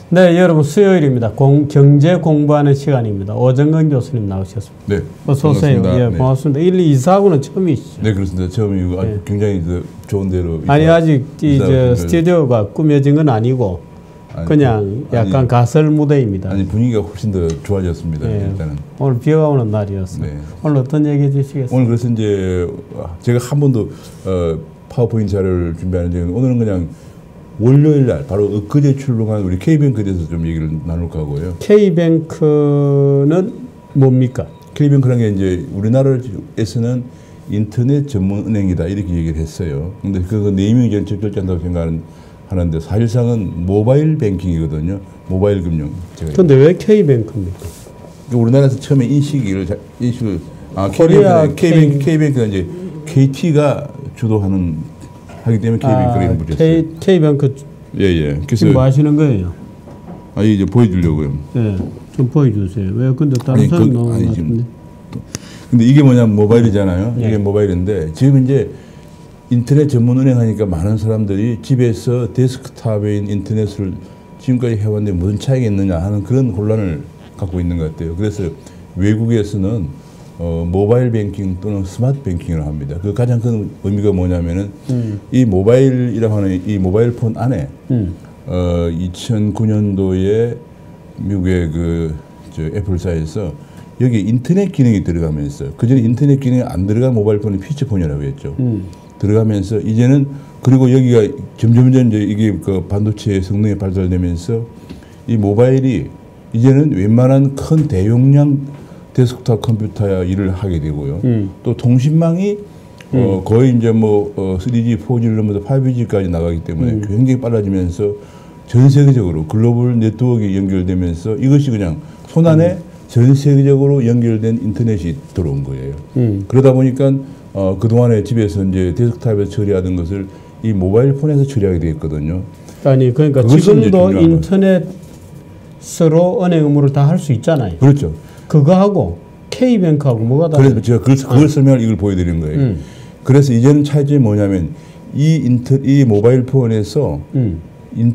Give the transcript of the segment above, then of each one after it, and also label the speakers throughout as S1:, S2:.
S1: 네, 여러분 수요일입니다. 경제 공부하는 시간입니다. 오정근 교수님 나오셨습니다.
S2: 네,
S1: 어서 오세요. 예,
S2: 네.
S1: 반갑습니다. 1, 2, 4하고는 처음이시죠?
S2: 네, 그렇습니다. 처음이고
S1: 네.
S2: 굉장히 좋은 데로.
S1: 아니 아직 스튜디오가 꾸며진 건 아니고 그냥 약간 가설 무대입니다.
S2: 아니 분위기가 훨씬 더 좋아졌습니다.
S1: 네.
S2: 일단은
S1: 오늘 비가 오는 날이었어요.
S2: 네.
S1: 오늘 어떤 얘기 해주시겠어요?
S2: 오늘 그래서 이제 제가 한 번도 파워포인트 자료를 준비하는 적은 오늘은 그냥 월요일 날 바로 엊그제 출범한 우리 K뱅크에 대해서 좀 얘기를 나눌까 하고요.
S1: K뱅크는 뭡니까?
S2: K뱅크라는 게 이제 우리나라에서는 인터넷 전문 은행이다 이렇게 얘기를 했어요. 근데 그 네이밍이 저는 적절치 않다고 생각하는데 사실상은 모바일 뱅킹이거든요. 모바일 금융.
S1: 그런데 왜 K뱅크입니까?
S2: 우리나라에서 처음에 인식을
S1: 코리아
S2: K뱅크가 이제 KT가 주도하는 하기 때문에 K뱅크를 이름 붙였어요.
S1: K뱅크.
S2: 예. 그래서
S1: 지금 뭐 하시는 거예요?
S2: 이제 보여주려고요.
S1: 네, 좀 보여주세요. 왜 근데 다른 사람 나오는 것 같은데?
S2: 근데 이게 뭐냐면 모바일이잖아요.
S1: 네.
S2: 이게 모바일인데 지금 이제 인터넷 전문 은행 하니까 많은 사람들이 집에서 데스크탑에 인터넷을 지금까지 해왔는데 무슨 차이가 있느냐 하는 그런 혼란을 갖고 있는 것 같아요. 그래서 외국에서는 모바일 뱅킹 또는 스마트 뱅킹을 합니다. 그 가장 큰 의미가 뭐냐면은 이 모바일이라고 하는 이 모바일 폰 안에 2009년도에 미국의 애플사에서 여기 인터넷 기능이 들어가면서 그전에 인터넷 기능이 안 들어간 모바일 폰이 피처폰이라고 했죠. 들어가면서 이제는 그리고 여기가 점점 이제 이게 그 반도체의 성능이 발달되면서 이 모바일이 이제는 웬만한 큰 대용량 데스크탑 컴퓨터야 일을 하게 되고요. 또 통신망이 거의 이제 3G, 4G를 넘어서 5G까지 나가기 때문에 굉장히 빨라지면서 전 세계적으로 글로벌 네트워크가 연결되면서 이것이 그냥 손안에 전 세계적으로 연결된 인터넷이 들어온 거예요. 그러다 보니까 그동안에 집에서 이제 데스크탑에서 처리하던 것을 이 모바일 폰에서 처리하게 되었거든요.
S1: 아니 그러니까 지금도 인터넷으로 은행 업무를 다 할 수 있잖아요.
S2: 그렇죠.
S1: 그거하고 K뱅크하고 뭐가 다르죠?
S2: 그래서 제가 그걸 설명을 이걸 보여드리는 거예요. 그래서 이제는 차이점이 뭐냐면 이 모바일 폰에서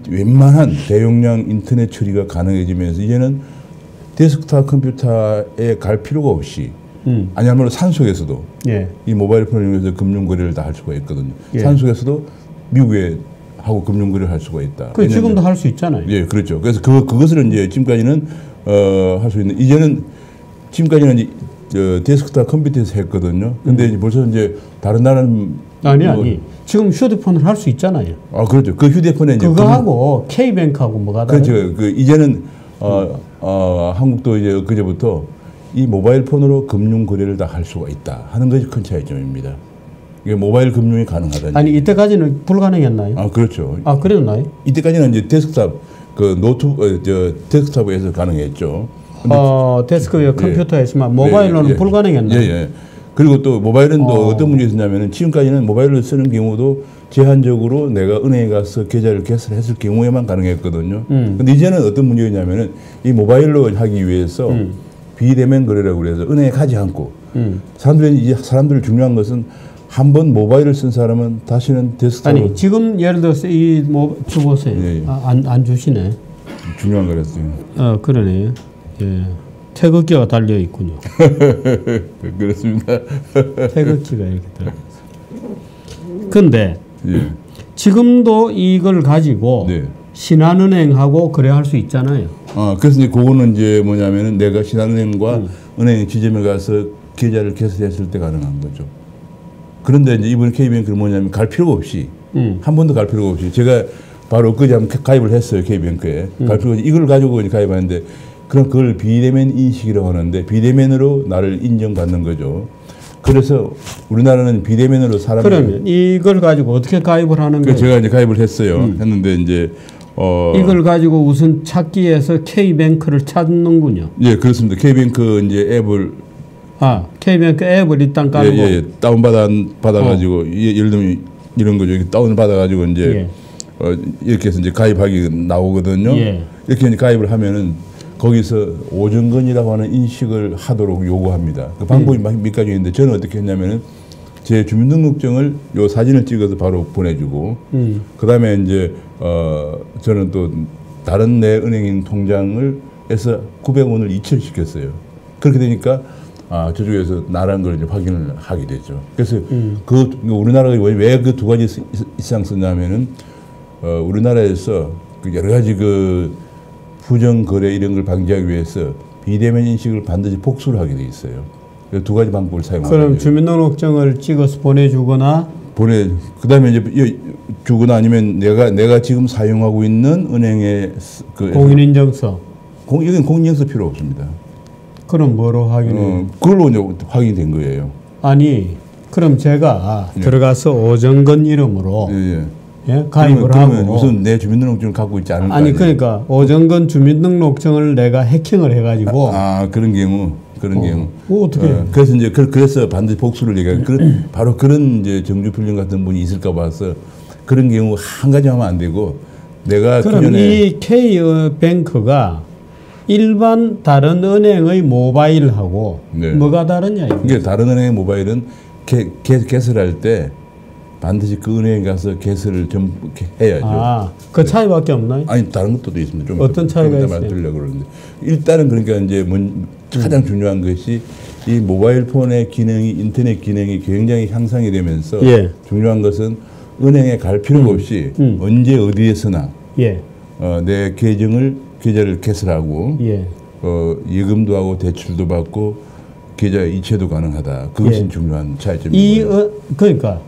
S2: 웬만한 대용량 인터넷 처리가 가능해지면서 이제는 데스크탑 컴퓨터에 갈 필요가 없이 아니야말로 산속에서도 이 모바일 폰을 이용해서 금융 거래를 다 할 수가 있거든요. 산속에서도 미국에 하고 금융 거래를 할 수가 있다.
S1: 그 지금도 할 수 있잖아요.
S2: 예, 그렇죠. 그래서 그것을 이제 지금까지는 할 수 있는 이제는 지금까지는 이제 데스크탑 컴퓨터에서 했거든요. 근데 이제 벌써 이제 다른 나라는
S1: 아니 지금 휴대폰을 할 수 있잖아요.
S2: 그렇죠. 그 휴대폰에 이제
S1: 그거하고 K뱅크하고 뭐가 다르죠?
S2: 그렇죠. 그 이제는 한국도 이제 그제부터 이 모바일 폰으로 금융 거래를 다 할 수가 있다 하는 것이 큰 차이점입니다. 이게 모바일 금융이 가능하다니.
S1: 아니 이때까지는 불가능했나요?
S2: 그렇죠.
S1: 그랬나요?
S2: 이때까지는 이제 데스크탑 데스크탑에서 가능했죠.
S1: 데스크에 컴퓨터에서만 모바일로는 불가능했나요?
S2: 예. 그리고 또 모바일은 또 어떤 문제가 있었냐면은 지금까지는 모바일을 쓰는 경우도 제한적으로 내가 은행에 가서 계좌를 개설했을 경우에만 가능했거든요. 근데 이제는 어떤 문제가 있냐면은 이 모바일로 하기 위해서 비대면 거래라고 그래서 은행에 가지 않고 사람들 중요한 것은 한번 모바일을 쓴 사람은 다시는 데스크탑
S1: 아니 지금 예를 들어서 주보세요.
S2: 예.
S1: 안 주시네.
S2: 중요한 거랬어요.
S1: 그러네. 예. 태극기가 달려 있군요.
S2: 그렇습니다.
S1: 태극기가 이렇게 달려 있어요. 근데 지금도 이걸 가지고 신한은행하고 거래할 수 있잖아요.
S2: 그래서 이제 그거는 이제 뭐냐면은 내가 신한은행과 은행 지점에 가서 계좌를 개설했을 때 가능한 거죠. 그런데 이제 이번 K뱅크는 뭐냐면 갈 필요가 없이 한 번도 갈 필요가 없이 제가 바로 엊그제 한번 가입을 했어요. K뱅크에. 갈 필요가 없이 이걸 가지고 가입하는데 그럼 그걸 비대면 인식이라고 하는데 비대면으로 나를 인정받는 거죠. 그래서 우리나라는 비대면으로 사람을
S1: 그러면 이걸 가지고 어떻게 가입을 하는 거예요?
S2: 제가 이제 가입을 했어요. 했는데 이제
S1: 이걸 가지고 우선 찾기에서 K뱅크를 찾는군요.
S2: 예, 그렇습니다. K뱅크 이제 앱을
S1: K뱅크 앱을 일단 깔고
S2: 다운 받아가지고 예를 들면 이런 거죠. 다운을 받아가지고 이제 이렇게 해서 이제 가입하기 나오거든요. 이렇게 이제 가입을 하면은 거기서 오정근이라고 하는 인식을 하도록 요구합니다. 그 방법이 몇 가지 있는데 저는 어떻게 했냐면은 제 주민등록증을 요 사진을 찍어서 바로 보내주고 그 다음에 이제 저는 또 다른 내 은행인 통장을 해서 900원을 이체시켰어요. 그렇게 되니까 저쪽에서 나라는 걸 이제 확인을 하게 되죠. 그래서 우리나라가 왜 그 두 가지 이상 썼냐면은 우리나라에서 그 여러 가지 그 부정 거래 이런 걸 방지하기 위해서 비대면 인식을 반드시 복수를 하게 돼 있어요. 두 가지 방법을 사용하는
S1: 그럼 주민등록증을 찍어서 보내주거나
S2: 그다음에 이제 주거나 아니면 내가 지금 사용하고 있는 은행의 그
S1: 공인인증서.
S2: 여기는 공인인증서 필요 없습니다.
S1: 그럼 뭐로 확인해요?
S2: 그걸로 이제 확인된 거예요.
S1: 아니 그럼 제가 들어가서 오정근 이름으로 예, 가입을
S2: 그러면
S1: 하고
S2: 우선 내 주민등록증을 갖고 있지 않을 거 아니에요.
S1: 그러니까 오정근 주민등록증을 내가 해킹을 해가지고
S2: 그런 경우
S1: 어떻게?
S2: 그래서 이제 그래서 반드시 복수를 얘기해요. 바로 그런 이제 정주필령 같은 분이 있을까 봐서 그런 경우 한 가지 하면 안 되고 내가
S1: 그럼 이 K뱅크가 일반 다른 은행의 모바일하고 뭐가 다르냐?
S2: 이게 다른 은행의 모바일은 개설할 때 반드시 그 은행에 가서 개설을 좀 해야죠.
S1: 그 차이밖에 없나요?
S2: 아니 다른 것도 있습니다. 좀
S1: 어떤 차이가 있어요?
S2: 말드리려고 그러는데 일단은 그러니까 이제 가장 중요한 것이 이 모바일 폰의 기능이 인터넷 기능이 굉장히 향상이 되면서 중요한 것은 은행에 갈 필요가 없이 언제 어디에서나 내 계좌를 개설하고 예금도 하고 대출도 받고 계좌 이체도 가능하다. 그것이 중요한 차이점입니다.
S1: 그러니까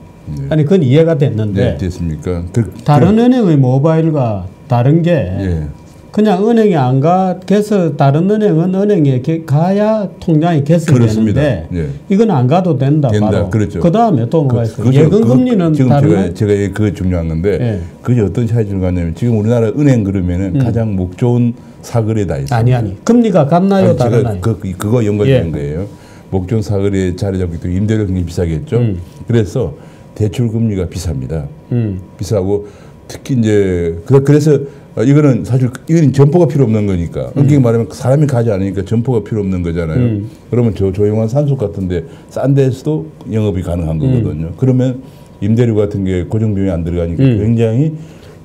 S1: 아니 그건 이해가 됐는데
S2: 됐습니까?
S1: 다른 은행의 모바일과 다른 게 그냥 은행에 안 가서 다른 은행은 은행에 가야 통장이 개설되는데 이건 안 가도 된다. 바로.
S2: 그렇죠.
S1: 그 다음에 또 뭐가 있어요? 예금금리는
S2: 지금 제가 그 중요한 건데 그게 어떤 차이를 갖냐면 지금 우리나라 은행 그러면은 가장 목 좋은 사거리에 다 있어요.
S1: 아니 금리가 같나요? 다르나요?
S2: 그거 연관된 거예요. 목 좋은 사거리에 자리 잡기 때문에 임대료 굉장히 비싸겠죠. 그래서 대출 금리가 비쌉니다. 비싸고 특히 이제 그래서 이거는 사실 이건 점포가 필요 없는 거니까 엄격히 말하면 사람이 가지 않으니까 점포가 필요 없는 거잖아요. 그러면 조용한 산속 같은데 싼 데서도 영업이 가능한 거거든요. 그러면 임대료 같은 게 고정 비용이 안 들어가니까 굉장히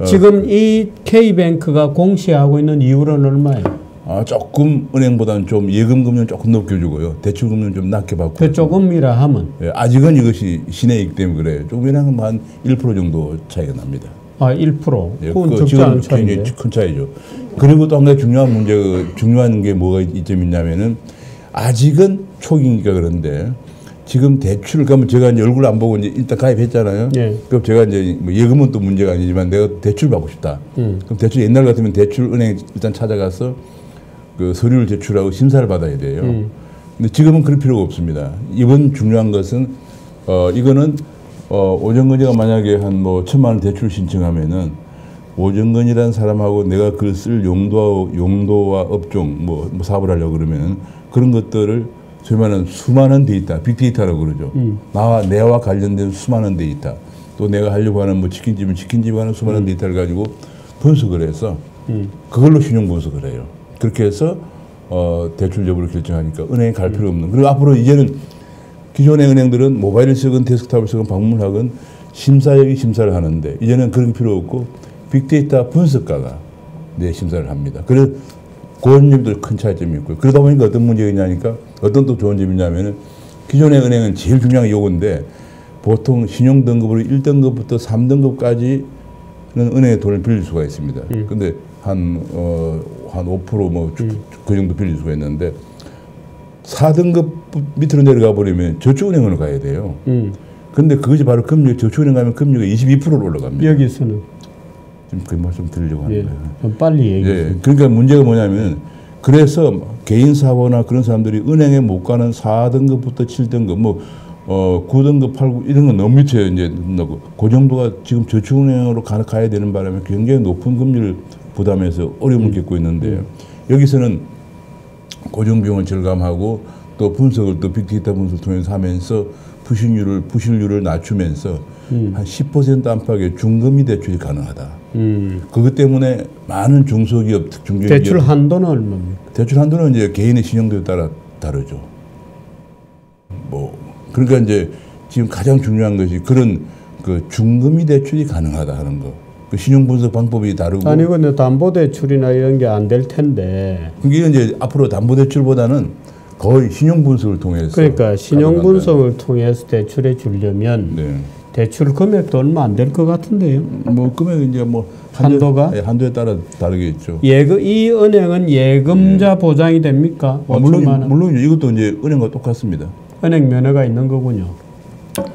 S1: 지금 이 K뱅크가 공시하고 있는 이율은 얼마예요?
S2: 조금 은행보다는 좀 예금 금리는 조금 높게 주고요. 대출 금리는 좀 낮게 받고.
S1: 그 조금이라 하면?
S2: 아직은 이것이 시내이기 때문에 그래요. 조금이나 한 1% 정도 차이가 납니다.
S1: 1%? 그건 적지 않은 차이인데.
S2: 굉장히 큰 차이죠. 그리고 또 한 가지 중요한 게 뭐가 이점이 있냐면은 아직은 초기니까 그런데 지금 대출을 가면 제가 이제 얼굴 안 보고 이제 일단 가입했잖아요. 그럼 제가 이제 뭐 예금은 또 문제가 아니지만 내가 대출 받고 싶다. 그럼 대출 옛날 같으면 대출 은행 일단 찾아가서 그 서류를 제출하고 심사를 받아야 돼요. 근데 지금은 그럴 필요가 없습니다. 이번 중요한 것은 이거는 오정근이가 만약에 한 뭐 1,000만 원 대출 신청하면은 오정근이라는 사람하고 내가 그걸 쓸 용도와 업종 뭐 사업을 하려고 그러면은 그런 것들을 소위 말하는 수많은 데이터, 빅데이터라고 그러죠. 내와 관련된 수많은 데이터, 또 내가 하려고 하는 뭐 치킨집은 치킨집 하는 수많은 데이터를 가지고 분석을 해서 그걸로 신용 분석을 해요. 그렇게 해서 대출 여부를 결정하니까 은행에 갈 필요 없는. 그리고 앞으로 이제는 기존의 은행들은 모바일을 쓰건 데스크탑을 쓰건 방문하건 심사역이 심사를 하는데 이제는 그런 필요 없고 빅데이터 분석가가 심사를 합니다. 그래서 그런 점도 큰 차이점이 있고요. 그러다 보니까 어떤 문제가 있냐니까 어떤 또 좋은 점이 있냐면은 기존의 은행은 제일 중요한 게 요건데 보통 신용등급으로 1등급부터 3등급까지는 은행에 돈을 빌릴 수가 있습니다. 근데 한 5% 뭐 그 정도 빌릴 수가 있는데 4등급 밑으로 내려가 버리면 저축은행으로 가야 돼요. 근데 그것이 바로 저축은행 가면 금리가 22%로 올라갑니다.
S1: 여기서는
S2: 지금 그 말씀 드리려고 하는 거예요.
S1: 좀 빨리 얘기해.
S2: 그러니까 문제가 뭐냐면 그래서 개인 사업이나 그런 사람들이 은행에 못 가는 4등급부터 7등급 뭐 9등급, 8급 이런 건 너무 밑에 이제 그 정도가 지금 저축은행으로 가야 되는 바람에 굉장히 높은 금리를 부담해서 어려움을 겪고 있는데요. 여기서는 고정비용을 절감하고 또 분석을 또 빅데이터 분석을 통해서 하면서 부실률을 낮추면서 한 10% 안팎의 중금리 대출이 가능하다. 그것 때문에 많은 중소기업, 중견기업
S1: 대출 한도는 얼마입니까?
S2: 대출 한도는 이제 개인의 신용도에 따라 다르죠. 그러니까 이제 지금 가장 중요한 것이 그런 그 중금리 대출이 가능하다 하는 거. 그 신용 분석 방법이 다르고.
S1: 아니 근데 담보대출이나 이런 게 안 될 텐데.
S2: 그게 이제 앞으로 담보대출보다는 거의 신용 분석을 통해서.
S1: 그러니까 신용 분석을 통해서 대출해 주려면 네. 대출 금액도 얼마 안 될 것 같은데요.
S2: 뭐 금액 이제 뭐
S1: 한도가
S2: 한도에 따라 다르겠죠.
S1: 이 은행은 예금자 네. 보장이 됩니까?
S2: 물론 이것도 이제 은행과 똑같습니다.
S1: 은행 면허가 있는 거군요.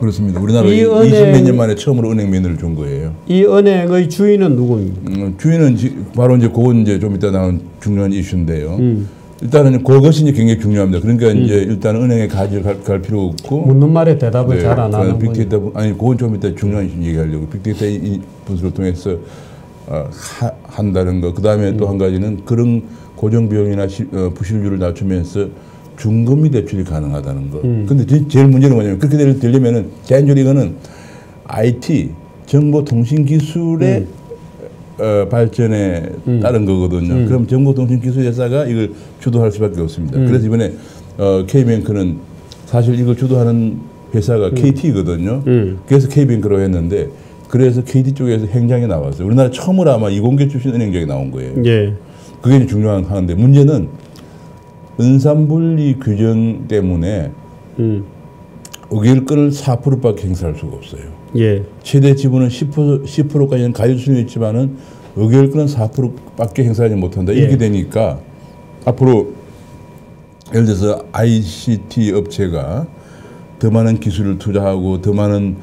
S2: 그렇습니다. 우리나라 20몇 년 만에 처음으로 은행 면허를 준 거예요.
S1: 이 은행의 주인은 누구입니까?
S2: 주인은 바로 이제 그건 이제 좀 이따 나온 중요한 이슈인데요. 일단은 그것이 이제 굉장히 중요합니다. 그러니까 이제 일단 은행에 갈 필요 없고
S1: 묻는 말에 대답을 네, 잘 안 하는
S2: 빅데이터 아니 그건 좀 이따 중요한 얘기하려고 빅데이터 분석을 통해서 한다는 거. 그 다음에 또 한 가지는 그런 고정 비용이나 부실률을 낮추면서 중금리 대출이 가능하다는 거. 근데 제일 문제는 뭐냐면 그렇게 되려면은 개인적으로 이거는 IT 정보통신기술의 발전에 따른 거거든요. 그럼 정보통신기술회사가 이걸 주도할 수밖에 없습니다. 그래서 이번에 K뱅크는 사실 이걸 주도하는 회사가 KT거든요. 그래서 K뱅크로 했는데 그래서 KT 쪽에서 행장이 나왔어요. 우리나라 처음으로 아마 이공계 출신 은행장이 나온 거예요.
S1: 예.
S2: 그게 중요한 하는데 문제는 은산분리 규정 때문에 의결권을 4%밖에 행사할 수가 없어요.
S1: 예.
S2: 최대 지분은 10%까지는 가질 수는 있지만은 의결권은 4%밖에 행사하지 못한다. 이렇게 되니까 앞으로 예를 들어서 ICT 업체가 더 많은 기술을 투자하고 더 많은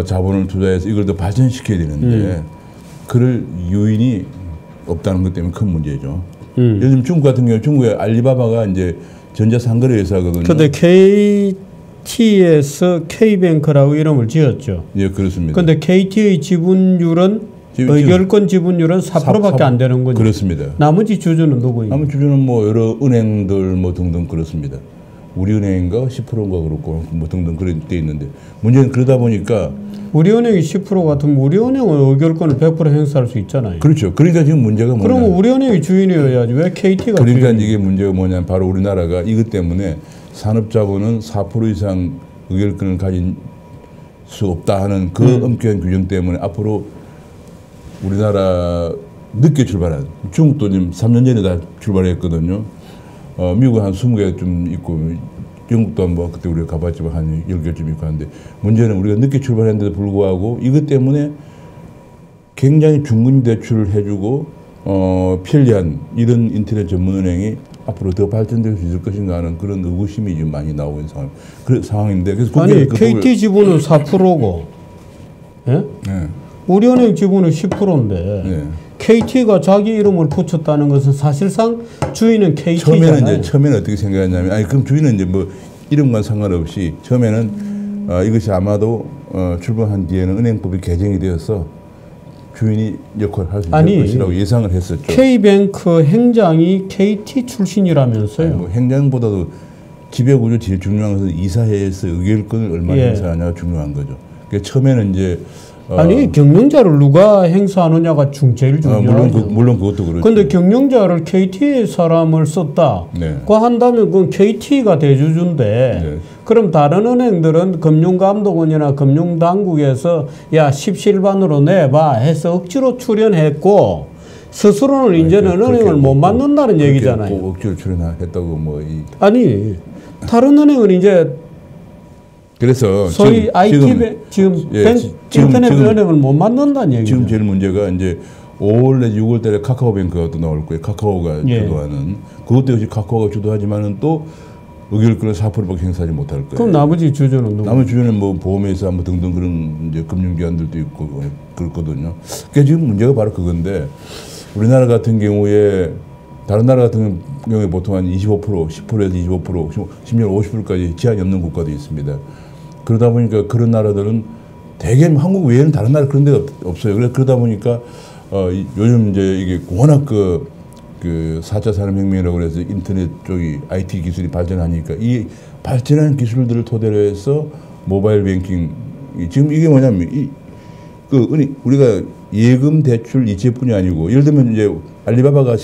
S2: 자본을 투자해서 이걸 더 발전시켜야 되는데 그럴 요인이 없다는 것 때문에 큰 문제죠. 예를 들면 중국 같은 경우 중국의 알리바바가 이제 전자상거래 회사거든요.
S1: 그런데 KT에서 K뱅크라고 이름을 지었죠.
S2: 예, 그렇습니다.
S1: 그런데 KT의 지분율은 의결권 지분율은 4%밖에 안 되는군요.
S2: 그렇습니다.
S1: 나머지 주주는 누구입니까?
S2: 나머지 주주는 뭐 여러 은행들 뭐 등등 그렇습니다. 우리은행인가 10%인가 그렇고 뭐 등등 그런 데 있는데 문제는 그러다 보니까
S1: 우리은행이 10% 같으면 우리은행은 의결권을 100% 행사할 수 있잖아요.
S2: 그렇죠. 그러니까 지금 문제가 뭐냐?
S1: 그러면 우리은행이 주인이어야지 왜 KT가
S2: 그러니까
S1: 주인이에요?
S2: 이게 문제가 뭐냐면 바로 우리나라가 이것 때문에 산업자본은 4% 이상 의결권을 가진 수 없다 하는 그 엄격한 규정 때문에 앞으로 우리나라 늦게 출발한 중국도 지금 3년 전에 다 출발했거든요. 미국은 한 20개 좀 있고 영국도 한번 그때 우리가 가봤지만 한 10개쯤 있고 하는데 문제는 우리가 늦게 출발했는데도 불구하고 이것 때문에 굉장히 중금 대출을 해주고 편리한 이런 인터넷 전문은행이 앞으로 더 발전될 수 있을 것인가 하는 그런 의구심이 지금 많이 나오고 있는 상황인데 그래서
S1: 아니 KT 지분은 4%고 예?
S2: 네.
S1: 우리은행 지분은 10%인데 네. KT가 자기 이름을 붙였다는 것은 사실상 주인은 KT잖아요.
S2: 처음에는 어떻게 생각했냐면 아니 그럼 주인은 이제 뭐 이름과 상관없이 처음에는 이것이 아마도 출범한 뒤에는 은행법이 개정이 되어서 주인이 역할을 할 수 있을 것이라고 예상을 했었죠.
S1: K뱅크 행장이 KT 출신이라면서요.
S2: 아니, 뭐 행장보다도 지배구조 제일 중요한 것은 이사회에서 의결권을 얼마나 행사하냐가 중요한 거죠. 그러니까 처음에는 이제
S1: 아니 경영자를 누가 행사하느냐가 제일 중요하죠.
S2: 물론 그것도 그렇죠.
S1: 그런데 경영자를 KT 사람을 썼다.
S2: 네.
S1: 그거 한다면 그건 KT가 대주주인데
S2: 네.
S1: 그럼 다른 은행들은 금융감독원이나 금융당국에서 야 십실반으로 내봐 해서 억지로 출연했고 스스로는 이제는 은행을 못 만든다는 얘기잖아요.
S2: 억지로 출연했다고 뭐
S1: 아니 다른 은행은 이제
S2: 그래서
S1: 소위 인터넷 은행을 못 만든다는 얘기죠.
S2: 지금 제일 문제가 이제 5월 내지 6월 달에 카카오뱅크가 또 나올 거예요. 카카오가 주도하는 그것도 역시 카카오가 주도하지만은 또 의결권을 4%밖에 행사하지 못할 거예요.
S1: 그럼 나머지 주주는 누구?
S2: 나머지 주주는 뭐 보험회사 뭐 등등 그런 이제 금융기관들도 있고 그렇거든요. 그러니까 지금 문제가 바로 그건데 우리나라 같은 경우에 다른 나라 같은 경우에 보통 한 25%, 10%에서 25%, 심지어 50%까지 제한이 없는 국가도 있습니다. 그러다 보니까 그런 나라들은 대개 한국 외에는 다른 나라 그런 데가 없어요. 그러다 보니까 요즘 이제 이게 워낙 그 4차 산업혁명이라고 그래서 인터넷 쪽이 IT 기술이 발전하니까 이 발전한 기술들을 토대로 해서 모바일 뱅킹 지금 이게 뭐냐면 우리가 예금 대출 이체뿐이 아니고 예를 들면 이제 알리바바가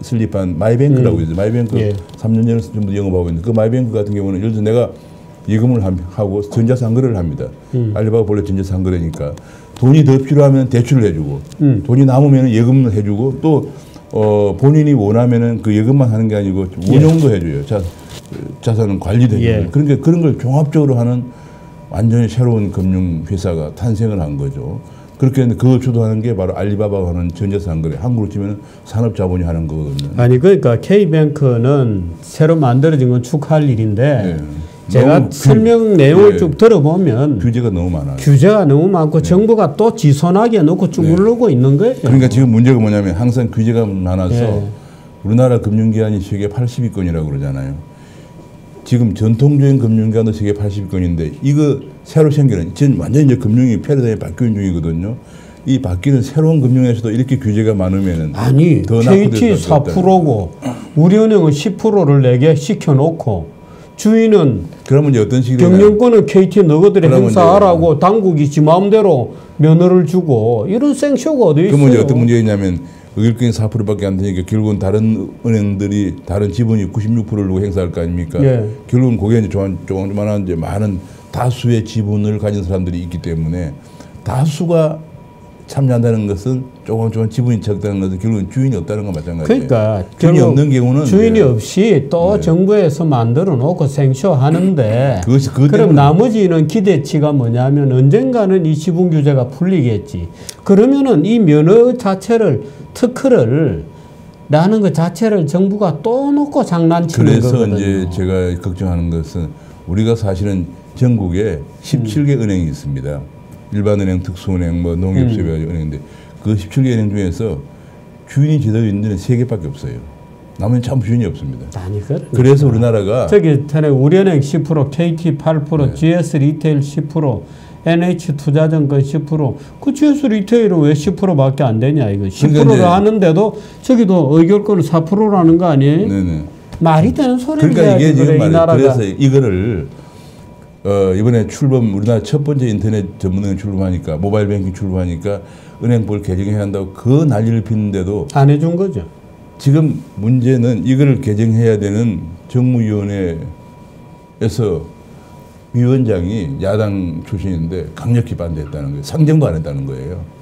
S2: 설립한 마이뱅크라고 있어요. 마이뱅크 3년 전에 전부 영업하고 있는데 그 마이뱅크 같은 경우는 예를 들어 내가 예금을 하고 전자상거래를 합니다. 알리바바 본래 전자상거래니까 돈이 더 필요하면 대출을 해주고 돈이 남으면 예금을 해주고 또 본인이 원하면은 그 예금만 하는 게 아니고 운용도 해줘요. 자산은 관리도 해줘요. 그러니까 그런 걸 종합적으로 하는 완전히 새로운 금융회사가 탄생을 한 거죠. 그렇게 했는데 그걸 주도하는 게 바로 알리바바가 하는 전자상거래, 한국으로 치면 산업자본이 하는 거거든요.
S1: 아니 그러니까 K뱅크는 새로 만들어진 건 축하할 일인데 제가 설명 내용을 쭉 들어보면
S2: 규제가 너무 많아요.
S1: 규제가 너무 많고 정부가 또 지손하게 놓고 쭉 누르고 있는 거예요.
S2: 그러니까 지금 문제가 뭐냐면 항상 규제가 많아서 우리나라 금융기관이 세계 80위권이라고 그러잖아요. 지금 전통적인 금융기관도 세계 80위권인데 이거 새로 생기는 지금 완전히 이제 금융이 패러다임이 바뀌는 중이거든요. 이 바뀌는 새로운 금융에서도 이렇게 규제가 많으면은
S1: 아니 더 KT 4%고 우리 은행은 10%를 내게 시켜놓고 주인은
S2: 그러면 이제 어떤 식으로
S1: 경영권은 KT 너희들이 행사하라고 당국이 지 마음대로 면허를 주고 이런 생쇼가 어디 있어요?
S2: 그러면 이제 어떤 문제냐면 의결권이 4%밖에 안 되니까 결국은 다른 은행들이 다른 지분이 96%를 두고 행사할 거 아닙니까? 결국은 거기에 이제 조그만한 이제 많은 다수의 지분을 가진 사람들이 있기 때문에 다수가 참여한다는 것은 조금 지분이 적다는 것은 결국은 주인이 없다는 건 마찬가지예요.
S1: 그러니까
S2: 주인이 없는 경우는
S1: 주인이 없이 또 정부에서 만들어 놓고 생쇼하는데 그럼 나머지는 기대치가 뭐냐면 언젠가는 이 지분 규제가 풀리겠지. 그러면은 이 면허 자체를 특허를 라는 것 자체를 정부가 또 놓고 장난치는 거거든요.
S2: 그래서 이제 제가 걱정하는 것은 우리가 사실은 전국에 17개 은행이 있습니다. 일반은행, 특수은행, 뭐 농협수협은행인데 그 17개 은행 중에서 주인이 제대로 있는 데는 3개밖에 없어요. 나머지는 참 주인이 없습니다.
S1: 아니,
S2: 그래서 우리나라가
S1: 저기 우리은행 10%, KT 8%, GS 리테일 10%, NH 투자증권 10%. 그 GS 리테일은 왜 10%밖에 안 되냐 이거. 10%를 하는데도 저기도 의결권은 4%라는 거 아니에요?
S2: 네네.
S1: 말이 되는 소리야.
S2: 그러니까 이게 지금 말이에요. 그래서 이거를 이번에 우리나라 첫 번째 인터넷 전문은행 출범하니까 모바일 뱅킹 출범하니까 은행법을 개정해야 한다고 그 난리를 피는데도
S1: 안 해준 거죠.
S2: 지금 문제는 이거를 개정해야 되는 정무위원회에서 위원장이 야당 출신인데 강력히 반대했다는 거예요. 상정도 안 했다는 거예요.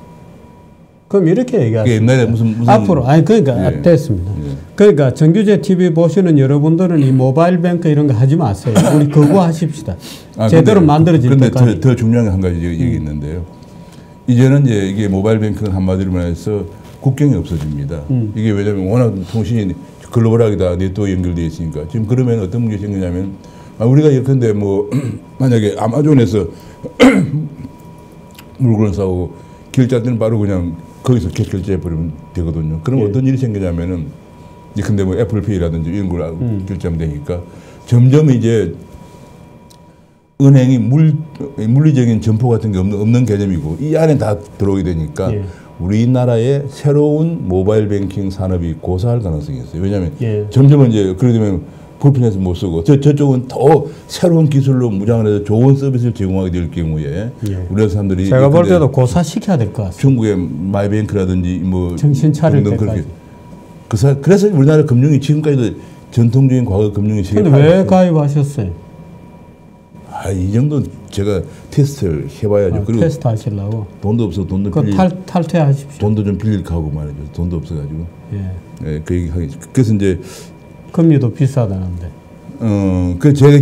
S1: 그럼 이렇게 얘기하세요.
S2: 옛날에 무슨
S1: 앞으로 그러니까 됐습니다. 그러니까 정규제 TV 보시는 여러분들은 이 모바일 뱅크 이런 거 하지 마세요. 우리 그거 하십시다. 제대로 만들어질 때까지.
S2: 그런데 더 중요한 한 가지 얘기 있는데요. 이제는 이제 이게 모바일 뱅크는 한마디로 말해서 국경이 없어집니다. 이게 왜냐하면 워낙 통신이 글로벌하게 다 네트워크 연결되어 있으니까 지금 그러면 어떤 문제가 생기냐면 우리가 예컨대 뭐 만약에 아마존에서 물건을 사고 결제할 때는 바로 그냥 거기서 결제해버리면 되거든요. 그럼 어떤 일이 생기냐면은, 근데 뭐 애플페이라든지 이런 걸 결제하면 되니까 점점 이제 은행이 물리적인 점포 같은 게 없는 개념이고 이 안에 다 들어오게 되니까 우리나라의 새로운 모바일 뱅킹 산업이 고사할 가능성이 있어요. 왜냐하면 점점 이제 그러게 되면 불편해서 못 쓰고 저쪽은 더 새로운 기술로 무장을 해서 좋은 서비스를 제공하게 될 경우에 우리나라 사람들이
S1: 제가 볼 때도 고사시켜야 될 것 같습니다.
S2: 중국의 마이뱅크라든지 뭐
S1: 정신 차릴 때까지.
S2: 그래서 우리나라 금융이 지금까지도 전통적인 과거 금융이 세계.
S1: 근데 왜 가입하셨어요?
S2: 이 정도 제가 테스트를 해봐야죠. 그리고
S1: 테스트 하시려고?
S2: 돈도 없어 돈도
S1: 탈퇴하십시오.
S2: 돈도 좀 빌릴까 하고 말이죠. 돈도 없어가지고. 그 얘기 하겠죠. 그래서 이제
S1: 금리도 비싸다는데.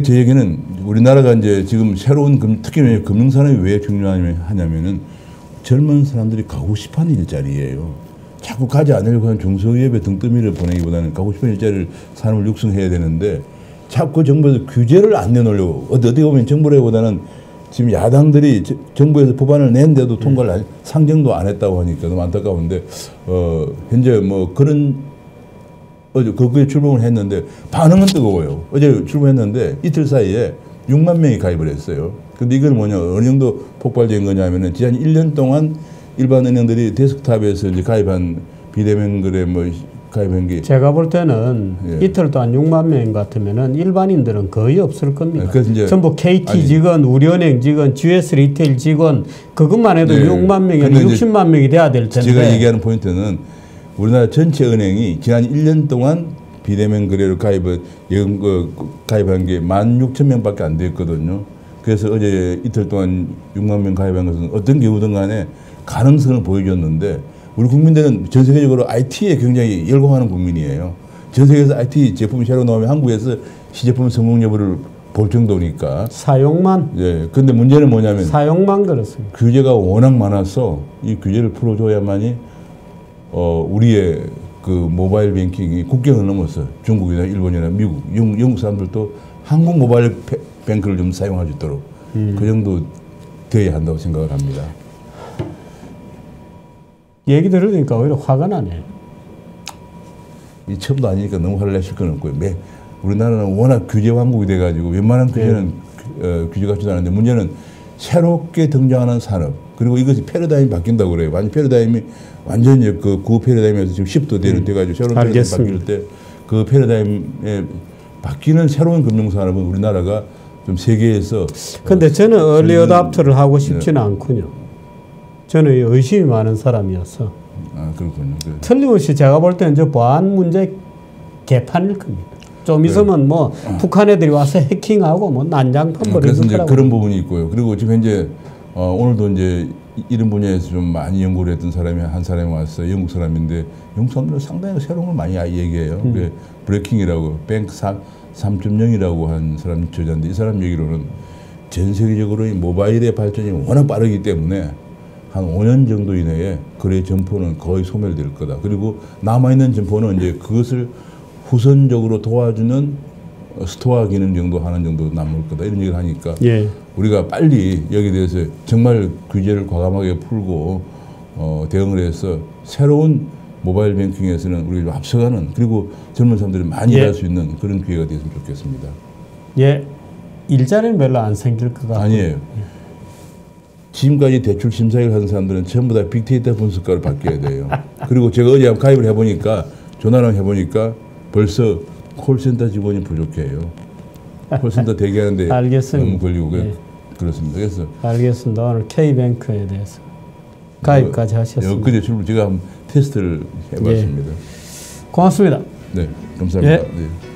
S2: 제 얘기는 우리나라가 이제 지금 새로운 특히 금융산업이 왜 중요하냐면은 젊은 사람들이 가고 싶어하는 일자리예요. 자꾸 가지 않으려고 하는 중소기업에 등떠미를 보내기보다는 가고 싶은 일자리를 산업을 육성해야 되는데 자꾸 정부에서 규제를 안 내놓으려고 어떻게 보면 정부라기보다는 지금 야당들이 정부에서 법안을 낸데도 통과를 상정도 안 했다고 하니까 너무 안타까운데 현재 뭐 그런 어제 그거에 출범을 했는데 반응은 뜨거워요. 어제 출범했는데 이틀 사이에 6만 명이 가입을 했어요. 근데 이건 뭐냐 어느 정도 폭발적인 거냐면은 지난 1년 동안 일반 은행들이 데스크탑에서 이제 가입한 비대면 거래 뭐 가입한 게
S1: 제가 볼 때는 이틀 동안 6만 명 같으면은 일반인들은 거의 없을 겁니다. 전부 KT 직원, 우리은행 직원, GS 리테일 직원 그것만 해도 6만 명이 60만 명이 돼야 될 텐데.
S2: 제가 얘기하는 포인트는 우리나라 전체 은행이 지난 1년 동안 비대면 거래로 가입한 게 16,000명밖에 안 됐거든요. 그래서 어제 이틀 동안 6만 명 가입한 것은 어떤 경우든 간에 가능성을 보여줬는데 우리 국민들은 전 세계적으로 IT에 굉장히 열광하는 국민이에요. 전 세계에서 IT 제품이 새로 나오면 한국에서 시제품 성공 여부를 볼 정도니까.
S1: 사용만?
S2: 예. 근데 문제는 뭐냐면
S1: 사용만 그렇습니다.
S2: 규제가 워낙 많아서 이 규제를 풀어줘야만이 우리의 그 모바일 뱅킹이 국경을 넘어서 중국이나 일본이나 미국, 영국 사람들도 한국 모바일 뱅크를 좀 사용할 수 있도록 그 정도 되어야 한다고 생각을 합니다.
S1: 얘기 들으니까 오히려 화가 나네.
S2: 이 처음도 아니니까 너무 화를 내실 건 없고요. 우리나라는 워낙 규제 왕국이 돼가지고 웬만한 규제는 규제 같지도 않은데 문제는 새롭게 등장하는 산업 그리고 이것이 패러다임이 바뀐다고 그래요. 완전 패러다임이 완전히 그 구 패러다임에서 지금 시프트 돼가지고 새로운 패러다임이 바뀔 때 그 패러다임에 바뀌는 새로운 금융산업은 우리나라가 좀 세계에서.
S1: 근데 저는 얼리 어답터를 하고 싶지는 않군요. 저는 의심이 많은 사람이어서.
S2: 아, 그렇군요.
S1: 틀림없이 제가 볼 때는 저 보안 문제 개판일 겁니다. 좀 있으면 뭐 북한 애들이 와서 해킹하고 뭐 난장판 벌일
S2: 그래서 이제 그런 부분이 있고요. 그리고 지금 현재 오늘도 이제 이런 분야에서 좀 많이 연구를 했던 사람이 한 사람이 왔어요. 영국 사람인데 영국 사람들은 상당히 새로운 걸 많이 얘기해요. 브레이킹이라고 뱅크 3.0이라고 한 사람 저자인데 이 사람 얘기로는 전 세계적으로 이 모바일의 발전이 워낙 빠르기 때문에 한 5년 정도 이내에 거래 점포는 거의 소멸될 거다. 그리고 남아있는 점포는 이제 그것을 후선적으로 도와주는 스토어 기능 정도 하는 정도 남을 거다. 이런 얘기를 하니까 우리가 빨리 여기에 대해서 정말 규제를 과감하게 풀고 대응을 해서 새로운 모바일 뱅킹에서는 우리가 좀 앞서가는 그리고 젊은 사람들이 많이 일할 수 있는 그런 기회가 됐으면 좋겠습니다.
S1: 일자리는 별로 안 생길 것 같고.
S2: 아니에요. 지금까지 대출 심사를 하는 사람들은 전부 다 빅데이터 분석가로 바뀌어야 돼요. 그리고 제가 어제 가입을 해보니까 전화를 해보니까 벌써 콜센터 직원이 부족해요. 콜센터 대기하는데 너무 걸리고 그렇습니다. 그래서
S1: 알겠습니다. 오늘 K뱅크에 대해서 가입까지 하셨습니다.
S2: 엊그제 제가 한번 테스트를 해봤습니다.
S1: 고맙습니다.
S2: 네, 감사합니다. 네.